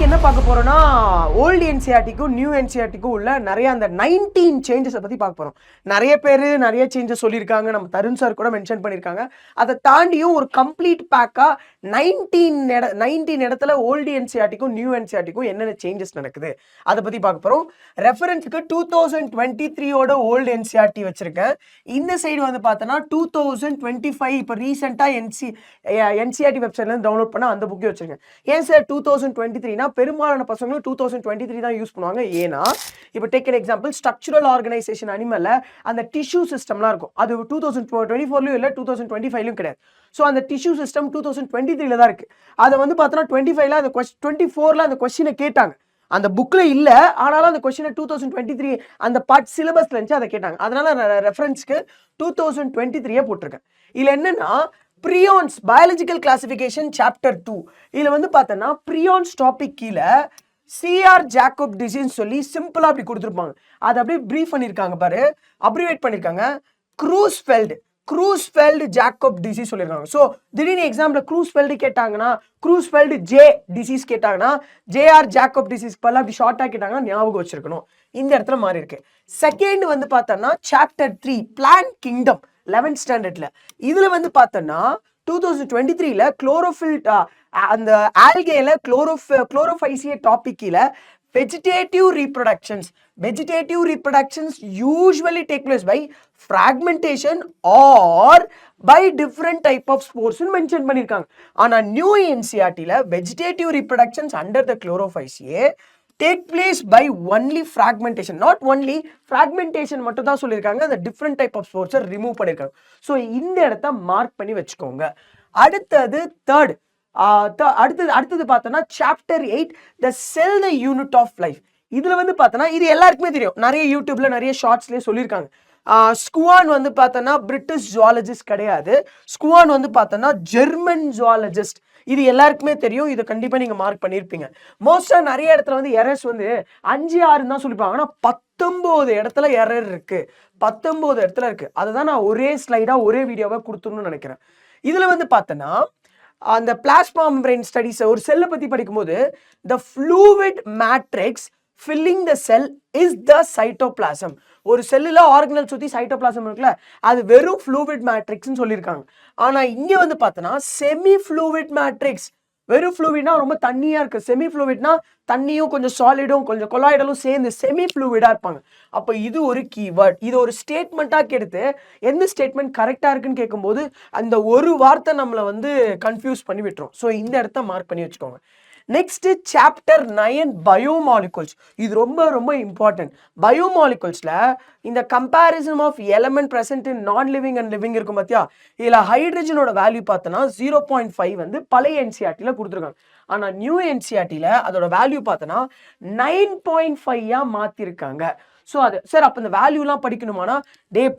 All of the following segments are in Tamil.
இன்னைக்கு என்ன பார்க்க போறோம்னா ஓல்டு என்சிஆர்டிக்கும் நியூ என்சிஆர்டிக்கும் உள்ள நிறைய அந்த 19 சேஞ்சஸை பத்தி பார்க்க போறோம். நிறைய பேர் நிறைய சேஞ்சஸ் சொல்லியிருக்காங்க. நம்ம தருண் சார் கூட மென்ஷன் பண்ணியிருக்காங்க. அதை தாண்டியும் ஒரு கம்ப்ளீட் பேக்கா 19 இடத்துல ஓல்டு என்சிஆர்டிக்கும் நியூ என்சிஆர்டிக்கும் என்னென்ன சேஞ்சஸ் நடக்குது அதை பத்தி பார்க்க போறோம். ரெஃபரன்ஸுக்கு 2023ஓட ஓல்டு என்சிஆர்டி வச்சிருக்கேன். இந்த சைடு வந்து பார்த்தோன்னா 2025 இப்போ ரீசெண்டாக என்சிஆர்டி வெப்சைட்லேருந்து டவுன்லோட் பண்ண அந்த புக்கே வச்சிருக்கேன். ஏன் சார் 2023னா பெரும்பாலான பசங்களும் 2023 தான் யூஸ் பண்ணுவாங்க. ஏன்னா இப்போ take an example, structural organisation அனிமல்ல அந்த டிஷ்யூ சிஸ்டம்லாம் இருக்கும். அது 2024லையும் இல்லை 2025லையும் கிடையாது. ஸோ அந்த டிஷ்யூ சிஸ்டம் 2023ல தான் இருக்கு. அதை வந்து பார்த்தோன்னா 25ல அந்த 24ல அந்த கொஸ்டினை கேட்டாங்க. அந்த புக்கில் இல்லை, ஆனாலும் அந்த கொஸ்டினை 2023 அந்த பார்ட் சிலபஸ்ல இருந்துச்சு, அதை கேட்டாங்க. அதனால ரெஃபரன்ஸ்க்கு 2023 போட்டிருக்கேன். இதில் என்னன்னா ப்ரியான்ஸ் பயாலஜிக்கல் கிளாசிஃபிகேஷன் சாப்டர் 2 இதில் வந்து பார்த்தோன்னா ப்ரியான்ஸ் டாபிக் கீழே சிஆர் ஜாக்கப் டிசீஸ் சொல்லி சிம்பிளாக அப்படி கொடுத்துருப்பாங்க. அதை அப்படியே ப்ரீஃப் பண்ணியிருக்காங்க பாரு, அப்ரிவேட் பண்ணியிருக்காங்க. க்ரூஸ்ஃபெல்டு ஜாக்கப் டிசீஸ் சொல்லியிருக்காங்க. ஸோ திடீர்னு எக்ஸாம்பிள் க்ரூஸ்ஃபெல்டு கேட்டாங்கன்னா, க்ரூஸ்ஃபெல்டு ஜே டிசீஸ் கேட்டாங்கன்னா, ஜேஆர் ஜாக்கப் டிசீஸ் பல அப்படி ஷார்ட்டாக கேட்டாங்கன்னா ஞாபகம் வச்சிருக்கணும். இந்த இடத்துல மாறி இருக்கு. செகண்ட் வந்து பார்த்தோன்னா சாப்டர் 3 பிளான்ட் கிங்டம் 11th ஸ்டாண்டர்ட்ல. இதுல வந்து பார்த்தோன்னா 2023ல குளோரோஃபில் அந்த ஆல்கேல குளோரோஃபைசியே டாபிக்ல vegetative reproductions usually take place by fragmentation or by different type of spores mention பண்ணியிருக்காங்க. ஆனால் new என்சிஆர்டியில் vegetative reproductions under the chlorophyceae take place by only fragmentation, not only fragmentation மட்டும் தான் சொல்லியிருக்காங்க. அந்த டிஃப்ரெண்ட் டைப் ஆஃப் ஸ்போர்ட்ஸை ரிமூவ் பண்ணியிருக்காங்க. ஸோ இந்த இடத்த மார்க் பண்ணி வச்சுக்கோங்க. அடுத்தது அடுத்தது பார்த்தோன்னா chapter 8 the cell the unit of life. இதுல வந்து பார்த்தோன்னா இது எல்லாருக்குமே தெரியும், நிறைய யூடியூப்ல நிறைய ஷார்ட்ஸ்லேயே சொல்லியிருக்காங்க. ஸ்குவான் வந்து பார்த்தோன்னா பிரிட்டிஷ் ஜுவாலஜிஸ்ட் கிடையாது. ஸ்குவான் வந்து பார்த்தோன்னா ஜெர்மன் ஜுவாலஜிஸ்ட். இது எல்லாருக்குமே தெரியும். இதை கண்டிப்பாக நீங்கள் மார்க் பண்ணியிருப்பீங்க. மோஸ்ட்டாக நிறைய இடத்துல வந்து எரர்ஸ் வந்து 5, 6 தான் சொல்லிப்பாங்க. ஆனால் 19 இடத்துல எரர் இருக்கு. 19 இடத்துல இருக்கு. அதை தான் நான் ஒரே ஸ்லைடாக ஒரே வீடியோவாக கொடுத்துருன்னு நினைக்கிறேன். இதில் வந்து பார்த்தோன்னா அந்த பிளாஸ்மா மெம்பரேன் ஸ்டடிஸ் ஒரு செல்லை பற்றி படிக்கும்போது the fluid matrix filling the cell is the cytoplasm. ஒரு செல்லில் ஆர்கனல் சுற்றி சைட்டோபிளாசம் இருக்குல்ல, அது வெறும் ஃப்ளூவிட் மேட்ரிக்ஸ்னு சொல்லியிருக்காங்க. ஆனால் இங்கே வந்து பார்த்தோன்னா செமி ஃப்ளூவிட் மேட்ரிக்ஸ். வெறும் ஃப்ளூவிட்னா ரொம்ப தண்ணியாக இருக்குது. செமி ஃப்ளூவிட்னா தண்ணியும் கொஞ்சம் சாலிடும் கொஞ்சம் கொலாய்டலும் சேர்ந்து செமி ஃப்ளூவிடாக இருப்பாங்க. அப்போ இது ஒரு கீவேர்ட். இது ஒரு ஸ்டேட்மெண்ட்டாக எடுத்து எந்த ஸ்டேட்மெண்ட் கரெக்டாக இருக்குன்னு கேட்கும்போது அந்த ஒரு வார்த்தை நம்மளை வந்து கன்ஃபியூஸ் பண்ணி விட்டுரும். ஸோ இந்த இடத்த மார்க் பண்ணி வச்சுக்கோங்க. Next chapter 9 biomolecules. இது ரொம்ப ரொம்ப இம்பார்ட்டன்ட். பயோமாலிகுல்ஸ்ல இந்த comparison of element present in non living and living இருக்கும் பார்த்தியா, இதில் ஹைட்ரஜனோட வேல்யூ பார்த்தோன்னா 0.5 வந்து பழைய என்சிஆர்டியில் கொடுத்துருக்காங்க. ஆனால் நியூ என்சிஆர்டியில் அதோட வேல்யூ பார்த்தோன்னா 9.5 மாற்றிருக்காங்க. ஸோ அது சார் அப்போ இந்த வேல்யூலாம் படிக்கணுமானா,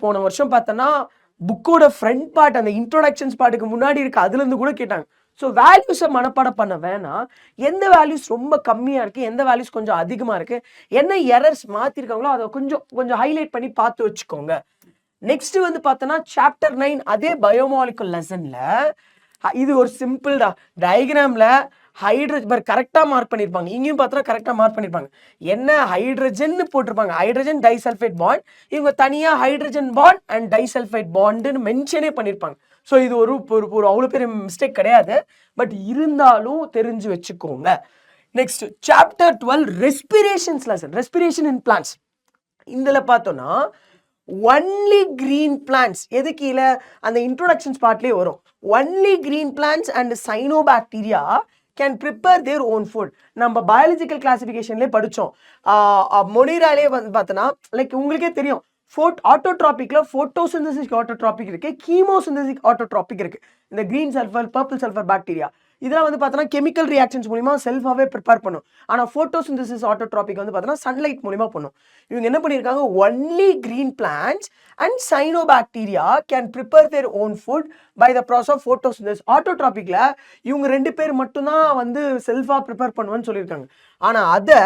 போன வருஷம் பார்த்தோன்னா புக்கோட ஃப்ரண்ட் பார்ட் அந்த இன்ட்ரோடக்ஷன்ஸ் பார்ட்டுக்கு முன்னாடி இருக்கு, அதுலேருந்து கூட கேட்டாங்க. ஸோ வேல்யூஸை மனப்பாடம் பண்ண வேணாம். எந்த வேல்யூஸ் ரொம்ப கம்மியாக இருக்குது, எந்த வேல்யூஸ் கொஞ்சம் அதிகமாக இருக்குது, என்ன எரர்ஸ் மாற்றிருக்காங்களோ அதை கொஞ்சம் ஹைலைட் பண்ணி பார்த்து வச்சுக்கோங்க. நெக்ஸ்ட் வந்து பார்த்தோன்னா சாப்டர் 9 அதே பயோமாலிகுல் லெசனில் இது ஒரு சிம்பிள் தான். டயக்ராமில் ஹைட்ரஜன் கரெக்டாக மார்க் பண்ணியிருப்பாங்க. இங்கேயும் பார்த்தோன்னா கரெக்டாக மார்க் பண்ணியிருப்பாங்க. என்ன ஹைட்ரஜன் போட்டிருப்பாங்க, ஹைட்ரஜன் டைசல்ஃபைட் பாண்ட். இவங்க தனியாக ஹைட்ரஜன் பாண்ட் அண்ட் டைசல்ஃபைட் பாண்டுன்னு மென்ஷனே பண்ணியிருப்பாங்க. ஸோ இது ஒரு அவ்வளோ பெரிய மிஸ்டேக் கிடையாது, பட் இருந்தாலும் தெரிஞ்சு வச்சுக்கோங்க. Next chapter 12 respirations lesson, respiration in plants. இதில் பார்த்தோன்னா ஒன்லி கிரீன் பிளான்ஸ் எது கீழே அந்த இன்ட்ரோடக்ஷன்ஸ் பார்ட்லேயே வரும். Only green plants and cyanobacteria can prepare their own food. நம்ம பயாலஜிக்கல் கிளாசிஃபிகேஷன்லேயே படித்தோம். மொனிராலே வந்து பார்த்தோன்னா லைக் உங்களுக்கே தெரியும், ஆட்டோட்ராபிக்ல போட்டோசிந்தசிஸ் ஆட்டோட்ராபிக் இருக்கு, கீமோசிந்தசிஸ் ஆட்டோட்ராபிக் இருக்கு. இந்த green sulphur, purple sulphur bacteria இதெல்லாம் வந்து பார்த்தோன்னா கெமிக்கல் ரியாக்ஷன்ஸ் மூலிமா செல்ஃபாகவே ப்ரிப்பேர் பண்ணும். ஆனால் போட்டோசிந்தசிஸ் ஆட்டோட்ராபிக் வந்து பார்த்தோன்னா சன்லைட் மூலிமா பண்ணும். இவங்க என்ன பண்ணியிருக்காங்க, only green plants and cyanobacteria can prepare their own food by the process of photosynthesis. ஆட்டோட்ராபிக்ல இவங்க 2 பேர் மட்டும்தான் வந்து செல்ஃபாக ப்ரிப்பேர் பண்ணுவேன்னு சொல்லியிருக்காங்க. ஆனால் அதை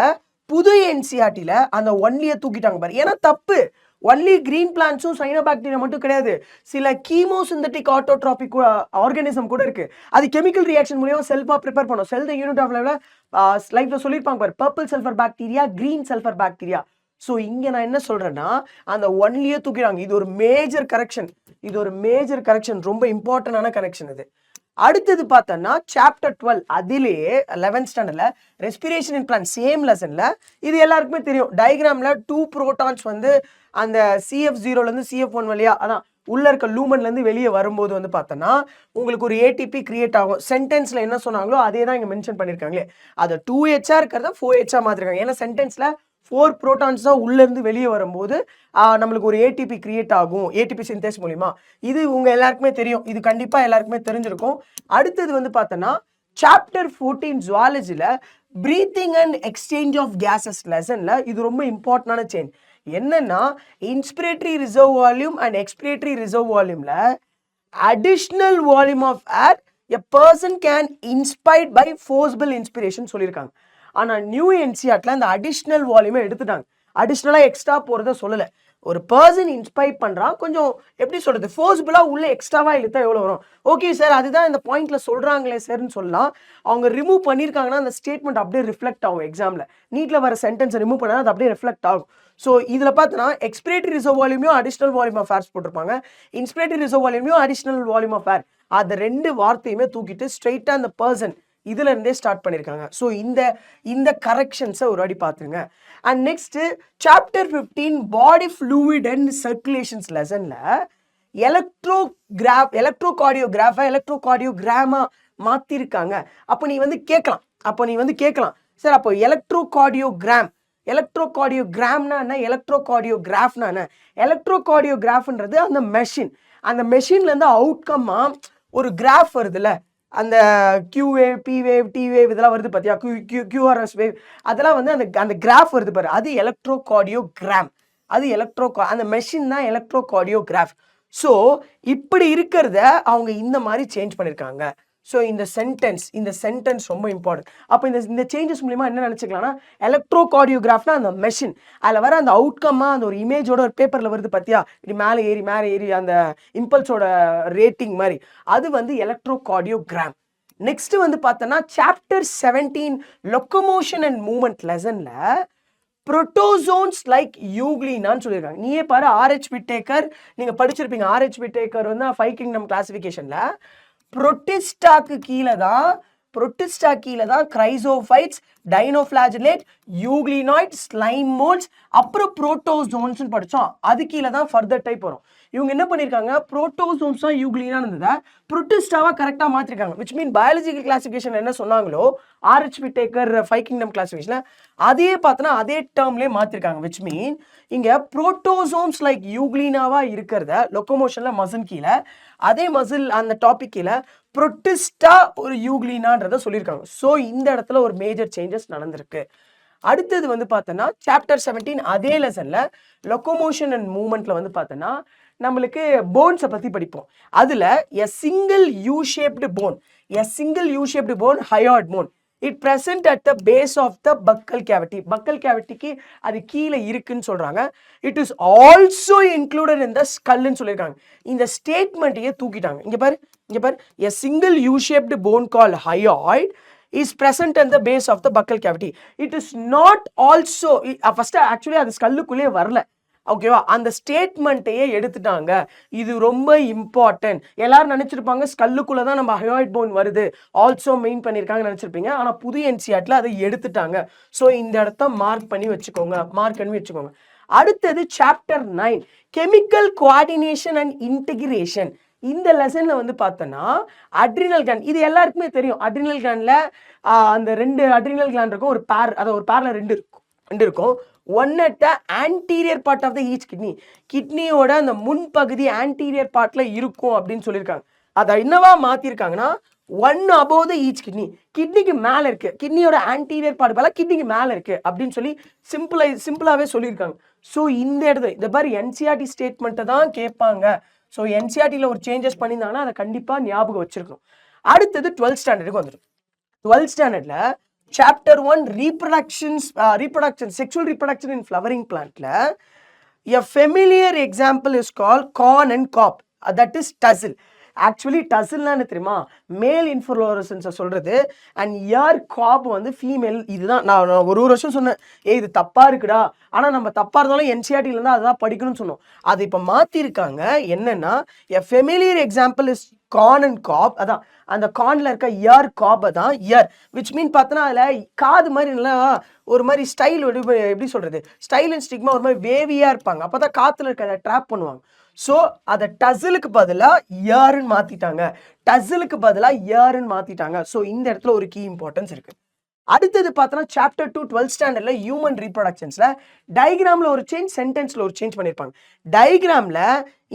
புது என்சிஆர்டியில் அந்த ஒன்லியை தூக்கிட்டாங்க பாரு. ஏன்னா தப்பு, ஒன்லி கிரீன் பிளான்ட்ஸும் சைனோபாக்டீரியா மட்டும் கிடையாது, சில கீமோசிந்தட்டிக் ஆட்டோட்ராபிக் ஆர்கானிசம் கூட இருக்கு. அது கெமிக்கல் ரியாக்ஷன் மூலியமா செல்ஃபா ப்ரிப்பேர் பண்ணும். செல் த யூனிட் ஆஃப் லைஃப்ல சொல்லியிருப்பாங்க பாரு, purple sulphur bacteria, green sulphur bacteria. So இங்க நான் என்ன சொல்றேன்னா அந்த ஒன்லியே தூக்கிடுவாங்க. இது ஒரு மேஜர் கரெக்ஷன், இது ஒரு மேஜர் கரெக்ஷன், ரொம்ப இம்பார்ட்டன்டான கரெக்ஷன் இது. அடுத்தது பார்த்தோன்னா சாப்டர் 12, அதிலேயே 11th ஸ்டாண்டர்ட்ல ரெஸ்பிரேஷன் இன் பிளான்ட் சேம் லெசன்ல இது எல்லாருக்குமே தெரியும். டயக்ராம்ல 2 புரோட்டான்ஸ் வந்து அந்த CF0லேருந்து CF1 வழியா அதான் உள்ள இருக்க லூமன்லேருந்து வெளியே வரும்போது வந்து பார்த்தோன்னா உங்களுக்கு ஒரு ஏடிபி கிரியேட் ஆகும். சென்டென்ஸ்ல என்ன சொன்னாங்களோ அதே தான் இங்கே மென்ஷன் பண்ணியிருக்காங்களே, அதை 2H இருக்கிறத 4H மாற்றிருக்காங்க. ஏன்னா சென்டென்ஸ்ல 4 புரோட்டான்ஸ் தான் உள்ளேருந்து வெளியே வரும்போது நம்மளுக்கு ஒரு ஏடிபி கிரியேட் ஆகும், ஏடிபி சிந்தேஸ் மூலிமா. இது உங்க எல்லாருக்குமே தெரியும், இது கண்டிப்பாக எல்லாருக்குமே தெரிஞ்சிருக்கும். அடுத்தது வந்து பார்த்தோன்னா சாப்டர் 14 ஜுவாலஜியில் breathing and exchange of gases லெசனில் இது ரொம்ப இம்பார்ட்டன்டான சேஞ்ச். என்னன்னா inspiratory reserve volume and expiratory reserve வால்யூமில் additional volume of air a person can inspired by forcible inspiration சொல்லியிருக்காங்க. ஆனால் நியூ என்சிஆர்டில் அந்த அடிஷ்னல் வால்யூமை எடுத்துட்டாங்க. அடிஷ்னலாக எக்ஸ்ட்ரா போகிறத சொல்லலை. ஒரு பர்சன் இன்ஸ்பைர் பண்ணுறான், கொஞ்சம் எப்படி சொல்கிறது, ஃபோர்ஸ்புல்லாக உள்ள எக்ஸ்ட்ராவாக இழுத்தா எவ்வளோ வரும்? ஓகே சார், அதுதான் இந்த பாயிண்ட்டில் சொல்கிறாங்களே சார்னு சொல்லலாம். அவங்க ரிமூவ் பண்ணியிருக்காங்கன்னா அந்த ஸ்டேட்மெண்ட் அப்படியே ரிஃப்ளெக்ட் ஆகும். எக்ஸாமில் நீட்டில் வர சென்டென்ஸை ரிமூவ் பண்ணால் அது அப்படியே ரிஃப்ளெக்ட் ஆகும். ஸோ இதில் பார்த்தோன்னா எக்ஸ்பிரேட்டரி ரிசர்வ் வால்யூமையும் அடிஷ்னல் வால்யூம் ஆஃப் ஏர்ஸ் போட்டிருப்பாங்க, இன்ஸ்பிரேட்டரி ரிசர்வ் வால்யூமையும் அடிஷ்னல் வால்யூம் ஆஃப் ஏர். அது ரெண்டு வார்த்தையுமே தூக்கிட்டு ஸ்ட்ரெயிட்டாக அந்த பர்சன் இதுல இருந்தே ஸ்டார்ட் பண்ணியிருக்காங்க. ஸோ இந்த கரெக்ஷன்ஸை ஒரு அடி பார்த்துருங்க. And next chapter 15 body fluid and circulations லெசன்ல எலக்ட்ரோகார்டியோகிராமா மாத்திருக்காங்க. அப்போ நீ வந்து கேட்கலாம் சார், அப்போ எலக்ட்ரோகார்டியோகிராம்னா என்ன, எலக்ட்ரோகார்டியோகிராஃப்னா என்ன? எலக்ட்ரோகார்டியோகிராஃப்ன்றது அந்த மெஷின், அந்த மெஷின்ல இருந்து அவுட்கம்மா ஒரு கிராஃப் வருதுல்ல, அந்த Q wave, P wave, T wave இதெல்லாம் வருது பார்த்தியா, QRS வேவ், அதெல்லாம் வந்து அந்த கிராஃப் வருது பாரு, அது எலக்ட்ரோகார்டியோகிராம். அது அந்த மெஷின் தான் எலக்ட்ரோகார்டியோகிராஃப். ஸோ இப்படி இருக்கிறத அவங்க இந்த மாதிரி சேஞ்ச் பண்ணியிருக்காங்க. ஸோ இந்த சென்டென்ஸ் ரொம்ப இம்பார்ட்டன்ட். அப்போ இந்த சேஞ்சஸ் மூலிமா என்ன நினச்சிக்கலாம்னா, எலக்ட்ரோகார்டியோகிராஃப்னா அந்த மெஷின், அதில் வர அந்த அவுட்கம்மாக அந்த ஒரு இமேஜோட ஒரு பேப்பரில் வருது பார்த்தியா, இப்படி மேலே ஏறி அந்த இம்பல்ஸோட ரேட்டிங் மாதிரி, அது வந்து எலக்ட்ரோகார்டியோகிராம். நெக்ஸ்ட் வந்து பார்த்தோன்னா சாப்டர் 17 லொக்கோமோஷன் அண்ட் மூவ்மெண்ட் லெசனில் புரோட்டோசோன்ஸ் லைக் யூக்ளினான்னு சொல்லியிருக்காங்க. நீயே பாரு, RH விட்டேக்கர் நீங்கள் படிச்சிருப்பீங்க. RH விட்டேக்கர் வந்து 5 கிங்டம் கிளாசிஃபிகேஷனில் புரோட்டிஸ்டாக்கு கீழே தான் கிரைசோஃபைட்ஸ், டைனோஃபிளாஜெலேட், யூக்ளினாய்ட், ஸ்லைம் மோல்ட்ஸ், அப்புறம் புரோட்டோசோன்ஸ் படித்தோம். அது கீழே தான் ஃபர்தர் டைப் வரும். இவங்க என்ன பண்ணியிருக்காங்க, புரோட்டோசோன்ஸ் தான் யூக்ளினா இருந்ததை புரோட்டிஸ்டாவாக கரெக்டாக மாற்றிருக்காங்க. விச் மீன் பயாலஜிக்கல் கிளாசிஃபிகேஷன் என்ன சொன்னாங்களோ RH விட்டேக்கர் 5 கிங்டம் கிளாசிஃபிகேஷனில் அதே பார்த்தோன்னா அதே டேர்ம்லேயே மாற்றிருக்காங்க. விச் மீன் இங்கே புரோட்டோசோம்ஸ் லைக் யூக்ளினாவாக இருக்கிறத லொக்கோமோஷனில் மசில் கீழே, அதே மசில் அந்த டாபிக் கீழே புரோட்டிஸ்டா ஒரு யூக்ளினான்றதை சொல்லியிருக்காங்க. ஸோ இந்த இடத்துல ஒரு மேஜர் சேஞ்சஸ் நடந்திருக்கு. அடுத்தது வந்து பார்த்தோன்னா சாப்டர் 17 அதே லெசனில் லொக்கோமோஷன் அண்ட் மூவ்மெண்ட்டில் வந்து பார்த்தோன்னா நம்மளுக்கு போன்ஸை பற்றி படிப்போம். அதில் a single U shaped bone hyoid bone, it present at the base of the buccal cavity. Buccal கேவிட்டிக்கு அது கீழே இருக்குன்னு சொல்றாங்க. It is also included in the ஸ்கல்னு சொல்லியிருக்காங்க. இந்த ஸ்டேட்மெண்ட்டையே தூக்கிட்டாங்க. இங்க பாரு a single U-shaped bone called hyoid is present at the base of the buccal cavity. It is not also first actually அது ஸ்கல்லுக்குள்ளே வரல. ஓகேவா, அந்த ஸ்டேட்மெண்ட்டையே எடுத்துட்டாங்க. இது ரொம்ப இம்பார்ட்டன்ட். எல்லாரும் நினைச்சிருப்பாங்க ஸ்கல்லுக்குள்ள தான் நம்ம ஹயோய்ட் போன் வருது, ஆல்சோ மெயின் பண்ணியிருக்காங்கன்னு நினைச்சிருப்பீங்க. ஆனால் புது என்சிஆர்டில் அதை எடுத்துட்டாங்க. ஸோ இந்த இடத்த மார்க் பண்ணி வச்சுக்கோங்க. அடுத்தது chapter 9 chemical coordination and integration. இந்த லெசன்ல வந்து பார்த்தோன்னா அட்ரினல் கிளாண்ட், இது எல்லாருக்குமே தெரியும். அட்ரினல் கிளாண்ட்ல அந்த 2 அட்ரினல் கிளாண்ட் இருக்கும், ஒரு பேர்ல 2 இருக்கும். One at the anterior part of the each kidney, கிட்னியோட அந்த முன்பகுதி ஆன்டீரியர் பார்ட்ல இருக்கும் அப்படின்னு சொல்லியிருக்காங்க. அதை என்னவா மாத்திருக்காங்கன்னா ஒன் அபோவ் த ஈச் கிட்னிக்கு மேல இருக்கு, கிட்னியோட ஆன்டீரியர் பார்ட் போல கிட்னிக்கு மேல இருக்கு அப்படின்னு சொல்லி சிம்பிளாவே சொல்லியிருக்காங்க. ஸோ இந்த இடத்துல இந்த மாதிரி என்சிஆர்டி ஸ்டேட்மெண்ட்டை தான் கேட்பாங்க. ஸோ என்சிஆர்டியில் ஒரு சேஞ்சஸ் பண்ணியிருந்தாங்கன்னா அதை கண்டிப்பாக ஞாபகம் வச்சிருக்கணும். அடுத்தது 12th ஸ்டாண்டர்டுக்கு வந்துடும். 12th ஸ்டாண்டர்டில் chapter 1 reproduction sexual reproduction in flowering பிளான்ட்ல A familiar example is called corn and cob. That is tussle. Actually டசில்னா தெரியுமா, மேல் இன்ஃப்ளோரசன்ஸை சொல்கிறது. அண்ட் இயர் காப் வந்து ஃபீமேல். இதுதான் நான் ஒரு வருஷம் சொன்னேன், இது தப்பாக இருக்குடா, ஆனால் நம்ம தப்பாக இருந்தாலும் என்சிஆர்டிலேருந்து அதுதான் படிக்கணும்னு சொன்னோம். அது இப்போ மாற்றிருக்காங்க. என்னென்னா, a familiar example is corn and cob. அதான் அந்த கார்னில் இருக்க இயர் காப்பை தான் இயர், விச் மீன் பார்த்தோன்னா அதில் காது மாதிரி நல்லா ஒரு மாதிரி ஸ்டைல், எப்படி சொல்கிறது, ஸ்டைல் அண்ட் ஸ்டிக்மா ஒரு மாதிரி வேவியாக இருப்பாங்க. அப்போ தான் காற்றுல இருக்க அதை ட்ராப் பண்ணுவாங்க. ஸோ அதை டசிலுக்கு பதிலாக இயர்ன்னு மாற்றிட்டாங்க, டசிலுக்கு பதிலாக இயர்ன்னு மாற்றிட்டாங்க. ஸோ இந்த இடத்துல ஒரு கீ இம்பார்ட்டன்ஸ் இருக்குது. அடுத்தது பார்த்தோன்னா சாப்டர் 2 12th ஸ்டாண்டர்டில் ஹியூமன் ரீப்ரொடக்ஷன்ஸில் டயக்ராமில் ஒரு சேஞ்ச், சென்டென்ஸில் ஒரு சேஞ்ச் பண்ணியிருப்பாங்க. டயக்ராமில்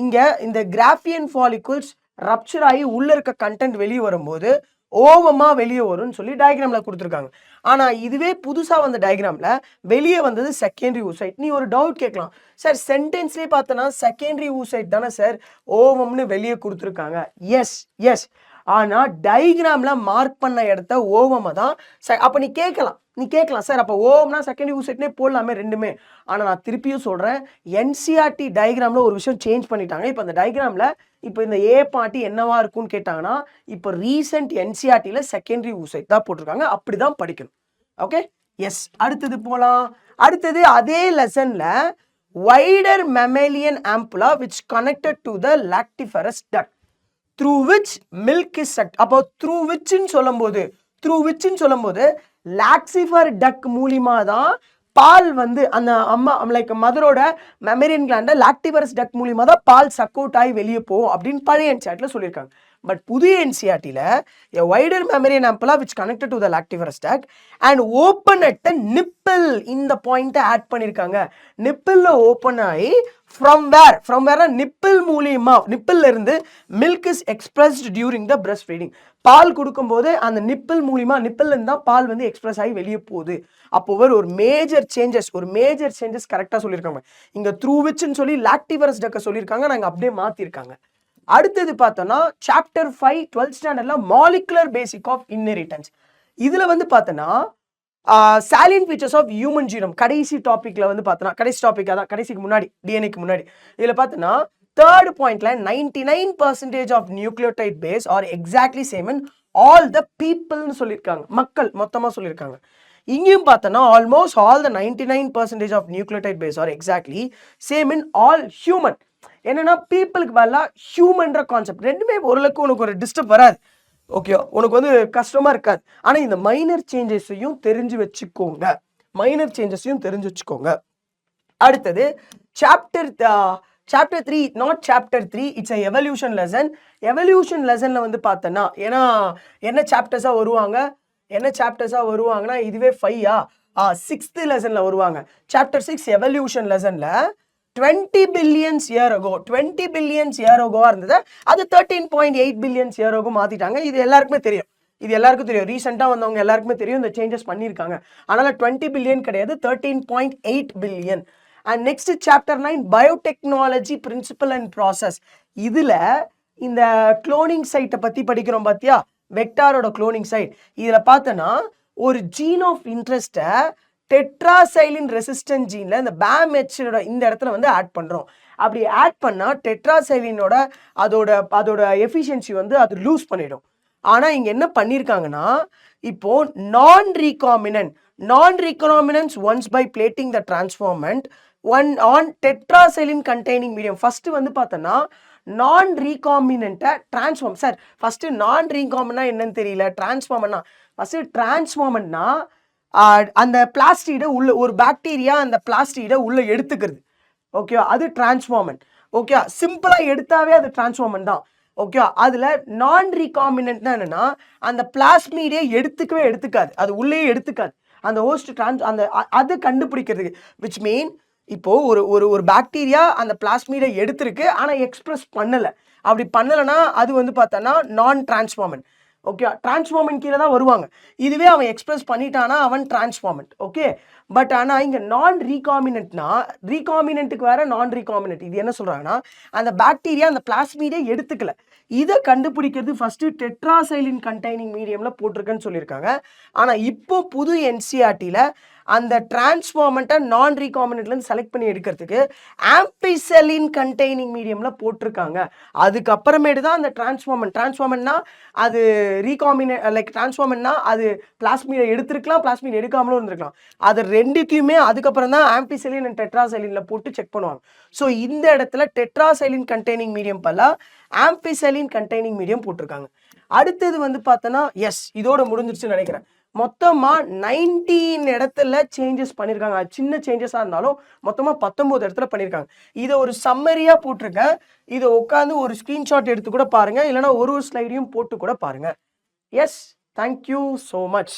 இங்கே இந்த கிராஃபியன் ஃபாலிகுல்ஸ் ரப்சர் ஆகி உள்ளே இருக்க கண்டென்ட் வெளியே வரும்போது ஓவமாக வெளியே வரும்னு சொல்லி டயக்ராமில் கொடுத்துருக்காங்க. ஆனால் இதுவே புதுசாக வந்த டயக்ராமில் வெளியே வந்தது செகண்டரி ஊசைட். நீ ஒரு டவுட் கேட்கலாம், சார் சென்டென்ஸ்லேயே பார்த்தோன்னா செகண்டரி ஊசைட் தானே சார் ஓவம்னு வெளியே கொடுத்துருக்காங்க. எஸ் எஸ், ஆனால் டயக்ராமில் மார்க் பண்ண இடத்த ஓவமாக தான். அப்போ நீ கேட்கலாம் சார் அப்போ ஓவம்னா செகண்டரி ஊசைட்னே போடலாமே ரெண்டுமே. ஆனால் நான் திருப்பியும் சொல்கிறேன், என்சிஆர்டி டயக்ராமில் ஒரு விஷயம் சேஞ்ச் பண்ணிட்டாங்க. இப்போ அந்த டயக்ராமில் இப்போ இந்த ஏ பாட்டி என்னவா இருக்குன்னு கேட்டாங்கன்னா, இப்போ ரீசெண்ட் என்சிஆர்டியில் செகண்டரி ஊசைட் தான் போட்டிருக்காங்க. அப்படி தான் படிக்கணும். Okay, yes. அடுத்தது போகலாம். அடுத்தது அதே லெசனில் wider mammalian ampulla which connected to the lactiferous duct through which milk is sucked. அப்போ த்ரூ விச்ன்னு சொல்லும்போது லாக்டிஃபர் டக் மூலியமா தான் பால் வந்து அந்த அம்மா லைக் மதரோட மெமரியன் கிளாண்ட லாக்டிவரஸ் டக் மூலியமா தான் பால் சக் அவுட் ஆகி வெளியே போகும் அப்படின்னு பழைய என்சிஆர்டியில் சொல்லியிருக்காங்க. பட் புதிய என்சிஆர்டியில் a wider mammalian ampulla which connected to the lactiferous duct and open at the nipple, இந்த பாயிண்ட்டை ஆட் பண்ணியிருக்காங்க. நிப்பிளில் ஓப்பன் ஆகி ஃப்ரம் வேர் நிப்பிள் மூலியமா, நிப்பிள்ல இருந்து milk is expressed during the breast feeding. பால் கொடுக்கும்போது அந்த நிப்பிள் மூலியமா, நிப்பிள்ல இருந்து தான் பால் வந்து எக்ஸ்பிரஸ் ஆகி வெளியே போகுது. அப்போ ஒரு மேஜர் சேஞ்சஸ் கரெக்டாக சொல்லியிருக்காங்க. இங்கே த்ரூ விச்ன்னு சொல்லி லாக்டிவரஸ் டக்கை சொல்லியிருக்காங்க, நாங்கள் அப்படியே மாற்றிருக்காங்க. அடுத்தது பார்த்தோன்னா சாப்டர் 5 12th ஸ்டாண்டர்டில் மாலிகுலர் பேசிக் ஆஃப் இன்ஹெரிட்டன்ஸ். இதில் வந்து பார்த்தோன்னா salient features of human genome கடைசி டாப்பிக்கில் வந்து பார்த்தோன்னா, கடைசிக்கு முன்னாடி டிஎன்ஏக்கு முன்னாடி இதில் பார்த்தோன்னா தேர்ட் பாயிண்ட்ல 99% of nucleotide base are exactly same in all the பீப்புள்னு சொல்லியிருக்காங்க. மக்கள் மொத்தமாக சொல்லியிருக்காங்க. இங்கேயும் பார்த்தோன்னா almost all the 99% of nucleotide base are exactly same in all human. என்னன்னா பீப்புளுக்கு பதிலாக ஹியூமன்ற கான்செப்ட் ரெண்டுமே ஓரளவுக்கு உனக்கு ஒரு டிஸ்டர்ப் வராது. ஓகே, உனக்கு வந்து கஷ்டமா இருக்காது. ஆனால் இந்த மைனர் சேஞ்சஸையும் தெரிஞ்சு வச்சுக்கோங்க. அடுத்தது chapter 3, not chapter 3, it's evolution lesson. Evolution லெசனில் வந்து பார்த்தோன்னா, ஏன்னா என்ன சாப்டர்ஸாக வருவாங்கன்னா இதுவே 5 6th லெசனில் வருவாங்க. சாப்டர் 6 எவல்யூஷன் லெசனில் 20 billion years ago இருந்தது, அது 13.8 billion years ago மாத்திட்டாங்க. இது எல்லாருக்குமே தெரியும். ரீசெண்டாக வந்தவங்க எல்லாருக்குமே தெரியும் இந்த சேஞ்சஸ் பண்ணியிருக்காங்க. அதனால 20 billion கிடையாது, 13.8 billion. And next chapter 9 biotechnology principle and process. இதில் இந்த குளோனிங் சைட்டை பற்றி படிக்கிறோம் பார்த்தியா, வெக்டாரோட குளோனிங் சைட். இதில் பார்த்தோன்னா ஒரு ஜீன் ஆஃப் இன்ட்ரெஸ்ட்டை டெட்ராசைலின் ரெசிஸ்டன்ட் ஜீனில் இந்த பேமெச்சோட இந்த இடத்துல வந்து ஆட் பண்ணுறோம். அப்படி ஆட் பண்ணால் டெட்ராசைலினோட அதோட எஃபிஷியன்சி வந்து அது லூஸ் பண்ணிடும். ஆனால் இங்கே என்ன பண்ணியிருக்காங்கன்னா, இப்போது non recombinants ones by plating the transformants on tetracycline containing medium. First வந்து பார்த்தோன்னா நான் ரீகாமினண்ட்டை டிரான்ஸ்ஃபார்ம். சார் ஃபஸ்ட்டு நான் ரீகாமினா என்னன்னு தெரியல, டிரான்ஸ்ஃபார்மண்ட்னா அந்த பிளாஸ்டிடை உள்ள ஒரு பாக்டீரியா அந்த பிளாஸ்டிடை உள்ள எடுத்துக்கிறது. ஓகே, அது டிரான்ஸ்ஃபார்மன்ட். ஓகே, சிம்பிளாக எடுத்தாவே அது டிரான்ஸ்ஃபார்மன்ட் தான். ஓகே, அதில் நான் ரீகாமினன்ட்னா என்னன்னா, அந்த பிளாஸ்மீடியை எடுத்துக்காது, அது உள்ளே எடுத்துக்காது அந்த ஹோஸ்ட் அது கண்டுபிடிக்கிறதுக்கு. விச் மீன் இப்போ ஒரு பாக்டீரியா அந்த பிளாஸ்மீடை எடுத்திருக்கு, ஆனால் எக்ஸ்பிரஸ் பண்ணலை. அப்படி பண்ணலைன்னா அது வந்து பார்த்தோன்னா நான் டிரான்ஸ்ஃபார்மன்ட். ஓகே, டிரான்ஸ்ஃபார்மன்ட் கீழே தான் வருவாங்க. இதுவே அவன் எக்ஸ்பிரஸ் பண்ணிட்டானா அவன் டிரான்ஸ்ஃபார்மன்ட். ஓகே, பட் ஆனால் இங்கே நான் ரீகாமினன்ட்னா, ரீகாமினன்ட்டுக்கு வேற நான் ரீகாமினன்ட். இது என்ன சொல்கிறாங்கன்னா, அந்த பாக்டீரியா அந்த பிளாஸ்மீடே எடுத்துக்கல. இதை கண்டுபிடிக்கிறது ஃபஸ்ட்டு டெட்ராசைலின் கண்டெய்னிங் மீடியமில் போட்டிருக்குன்னு சொல்லியிருக்காங்க. ஆனால் இப்போ புது என்சிஆர்டியில் அந்த டிரான்ஸ்ஃபார்மெண்ட்டை நான் ரீகாம்பினன்ட்லேருந்து செலக்ட் பண்ணி எடுக்கிறதுக்கு ஆம்பிசெலின் கண்டெய்னிங் மீடியமில் போட்டிருக்காங்க. அதுக்கப்புறமேட்டு தான் அந்த டிரான்ஸ்ஃபார்மெண்ட்னா அது டிரான்ஸ்ஃபார்மெண்ட்னா அது பிளாஸ்மிடை எடுத்திருக்கலாம், பிளாஸ்மிட் எடுக்காமலும் இருந்திருக்கலாம். அது ரெண்டுத்தையுமே அதுக்கப்புறம் தான் ஆம்பிசெலின் அண்ட் டெட்ராசைலினில் போட்டு செக் பண்ணுவாங்க. ஸோ இந்த இடத்துல டெட்ராசைலின் கண்டெய்னிங் மீடியம் பதிலாக ஆம்பிசெலின் கண்டெய்னிங் மீடியம் போட்டிருக்காங்க. அடுத்தது வந்து பார்த்தோன்னா இதோட முடிஞ்சிருச்சுன்னு நினைக்கிறேன். மொத்தமாக 19 இடத்துல சேஞ்சஸ் பண்ணியிருக்காங்க. சின்ன சேஞ்சஸாக இருந்தாலும் மொத்தமாக 19 இடத்துல பண்ணியிருக்காங்க. இதை ஒரு சம்மரியாக போட்டிருக்கேன். இதை உட்காந்து ஒரு ஸ்க்ரீன்ஷாட் எடுத்து கூட பாருங்கள், இல்லைனா ஒரு ஸ்லைடையும் போட்டு கூட பாருங்கள். Thank you so much.